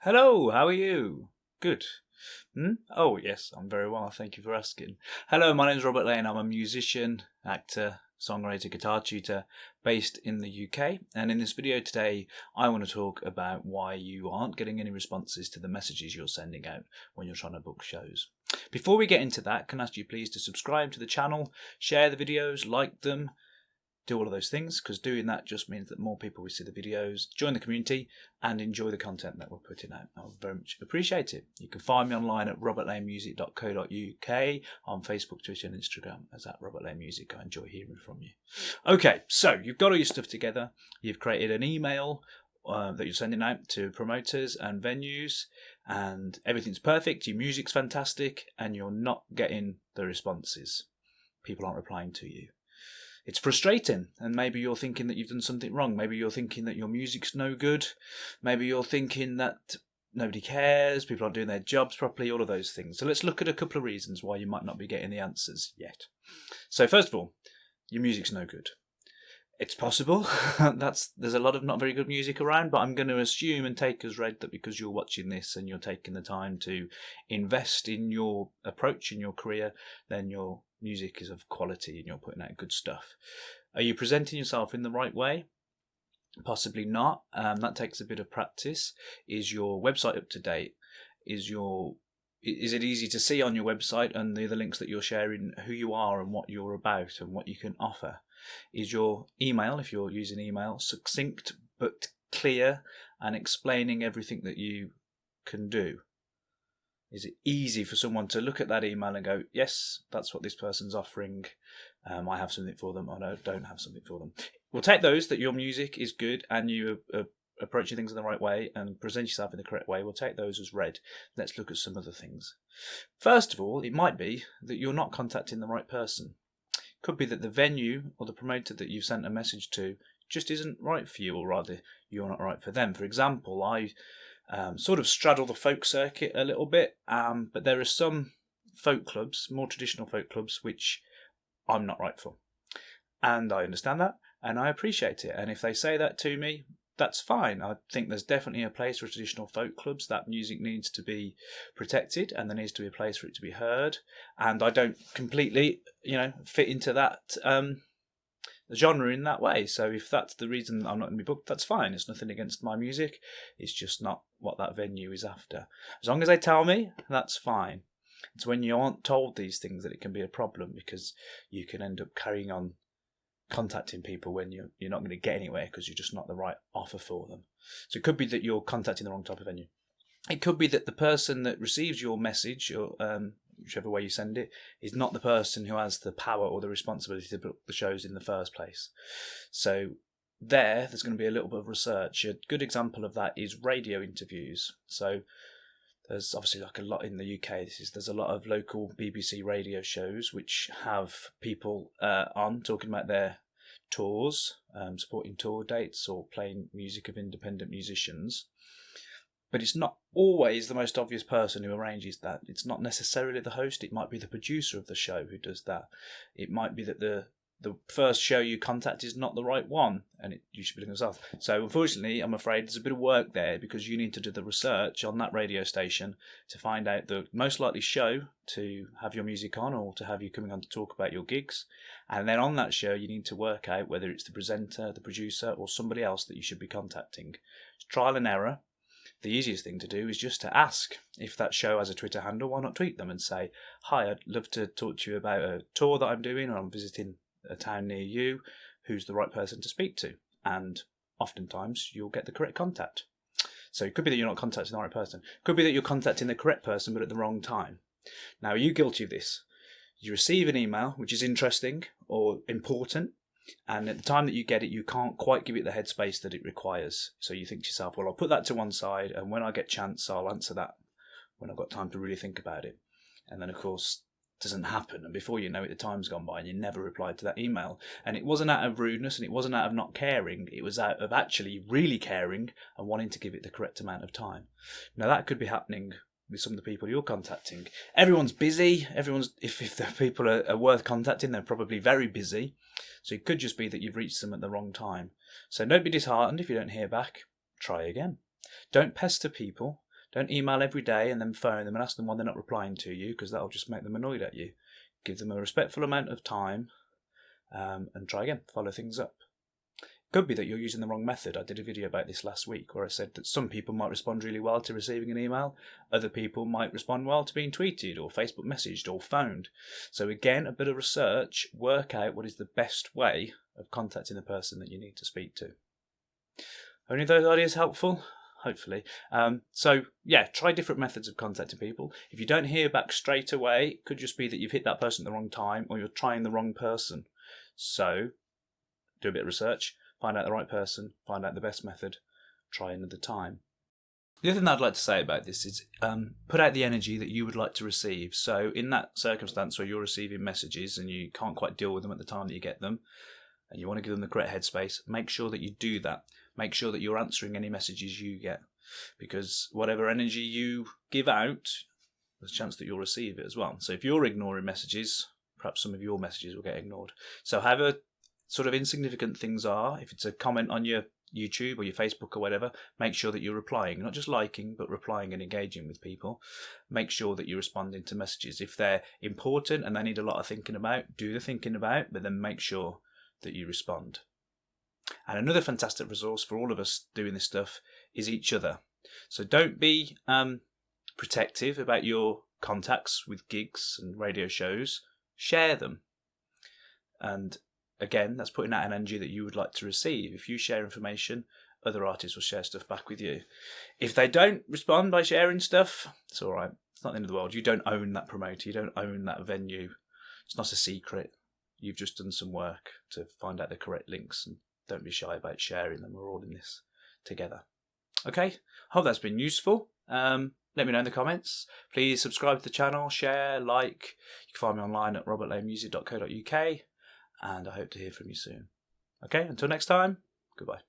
Hello, how are you? Good. Oh, yes, I'm very well. Thank you for asking. Hello, my name is Robert Lane. I'm a musician, actor, songwriter, guitar tutor based in the UK. And in this video today, I want to talk about why you aren't getting any responses to the messages you're sending out when you're trying to book shows. Before we get into that, can I ask you please to subscribe to the channel, share the videos, like them, do all of those things, because doing that just means that more people will see the videos, join the community and enjoy the content that we're putting out. I would very much appreciate it. You can find me online at robertlanemusic.co.uk, on Facebook, Twitter and Instagram as at robertlanemusic. I enjoy hearing from you. Okay, so you've got all your stuff together. You've created an email that you're sending out to promoters and venues, and everything's perfect. Your music's fantastic and you're not getting the responses. People aren't replying to you. It's frustrating, and maybe you're thinking that you've done something wrong. Maybe you're thinking that your music's no good. Maybe you're thinking that nobody cares, people aren't doing their jobs properly, all of those things. So let's look at a couple of reasons why you might not be getting the answers yet. So first of all, your music's no good. It's possible. There's a lot of not very good music around, but I'm going to assume and take as read that because you're watching this and you're taking the time to invest in your approach in your career, then your music is of quality and you're putting out good stuff. Are you presenting yourself in the right way? Possibly not. That takes a bit of practice. Is your website up to date? Is it easy to see on your website and the other links that you're sharing who you are and what you're about and what you can offer? Is your email, if you're using email, succinct but clear and explaining everything that you can do? Is it easy for someone to look at that email and go, yes, that's what this person's offering, I have something for them, or no, don't have something for them? We'll take those that your music is good and you approaching things in the right way and present yourself in the correct way. We'll take those as read. Let's look at some other things. First of all, it might be that you're not contacting the right person. Could be that the venue or the promoter that you've sent a message to just isn't right for you, or rather you're not right for them. For example, I sort of straddle the folk circuit a little bit, but there are some folk clubs, more traditional folk clubs, which I'm not right for. And I understand that and I appreciate it. And if they say that to me, that's fine. I think there's definitely a place for traditional folk clubs. That music needs to be protected and there needs to be a place for it to be heard. And I don't completely, fit into that genre in that way. So if that's the reason I'm not going to be booked, that's fine. It's nothing against my music. It's just not what that venue is after. As long as they tell me, that's fine. It's when you aren't told these things that it can be a problem, because you can end up carrying on contacting people when you're not going to get anywhere because you're just not the right offer for them. So it could be that you're contacting the wrong type of venue. It could be that the person that receives your message, or whichever way you send it, is not the person who has the power or the responsibility to book the shows in the first place. So there's going to be a little bit of research. A good example of that is radio interviews. So there's obviously like a lot in the UK. There's a lot of local BBC radio shows which have people on talking about their tours, supporting tour dates or playing music of independent musicians. But it's not always the most obvious person who arranges that. It's not necessarily the host. It might be the producer of the show who does that. It might be that the first show you contact is not the right one, and you should be looking yourself. So unfortunately, I'm afraid there's a bit of work there, because you need to do the research on that radio station to find out the most likely show to have your music on, or to have you coming on to talk about your gigs. And then on that show, you need to work out whether it's the presenter, the producer, or somebody else that you should be contacting. It's trial and error. The easiest thing to do is just to ask. If that show has a Twitter handle, why not tweet them and say, hi, I'd love to talk to you about a tour that I'm doing, or I'm visiting a town near you. Who's the right person to speak to? And oftentimes you'll get the correct contact. So it could be that you're not contacting the right person. It could be that you're contacting the correct person but at the wrong time. Now, are you guilty of this? You receive an email which is interesting or important, and at the time that you get it, you can't quite give it the headspace that it requires. So you think to yourself, well, I'll put that to one side, and when I get a chance, I'll answer that when I've got time to really think about it. And then, of course, it doesn't happen. And before you know it, the time's gone by and you never replied to that email. And it wasn't out of rudeness and it wasn't out of not caring. It was out of actually really caring and wanting to give it the correct amount of time. Now, that could be happening with some of the people you're contacting. Everyone's busy. If the people are worth contacting, they're probably very busy. So it could just be that you've reached them at the wrong time. So don't be disheartened if you don't hear back. Try again. Don't pester people. Don't email every day and then phone them and ask them why they're not replying to you, because that'll just make them annoyed at you. Give them a respectful amount of time and try again, follow things up. Could be that you're using the wrong method. I did a video about this last week where I said that some people might respond really well to receiving an email, other people might respond well to being tweeted or Facebook messaged or phoned. So again, a bit of research, work out what is the best way of contacting the person that you need to speak to. Are any of those ideas helpful? Hopefully. So yeah, try different methods of contacting people. If you don't hear back straight away, it could just be that you've hit that person at the wrong time or you're trying the wrong person. So do a bit of research. Find out the right person, find out the best method, try another time. The other thing I'd like to say about this is put out the energy that you would like to receive. So in that circumstance where you're receiving messages and you can't quite deal with them at the time that you get them, and you want to give them the correct headspace, make sure that you do that. Make sure that you're answering any messages you get. Because whatever energy you give out, there's a chance that you'll receive it as well. So if you're ignoring messages, perhaps some of your messages will get ignored. So however sort of insignificant things are, if it's a comment on your YouTube or your Facebook or whatever, make sure that you're replying, not just liking, but replying and engaging with people. Make sure that you're responding to messages. If they're important and they need a lot of thinking about, do the thinking about, but then make sure that you respond. And another fantastic resource for all of us doing this stuff is each other. So don't be protective about your contacts with gigs and radio shows. Share them. And again, that's putting out an energy that you would like to receive. If you share information, other artists will share stuff back with you. If they don't respond by sharing stuff, it's all right. It's not the end of the world. You don't own that promoter. You don't own that venue. It's not a secret. You've just done some work to find out the correct links, and don't be shy about sharing them. We're all in this together. Okay, hope that's been useful. Let me know in the comments. Please subscribe to the channel, share, like. You can find me online at robertlanemusic.co.uk. And I hope to hear from you soon. Okay, until next time, goodbye.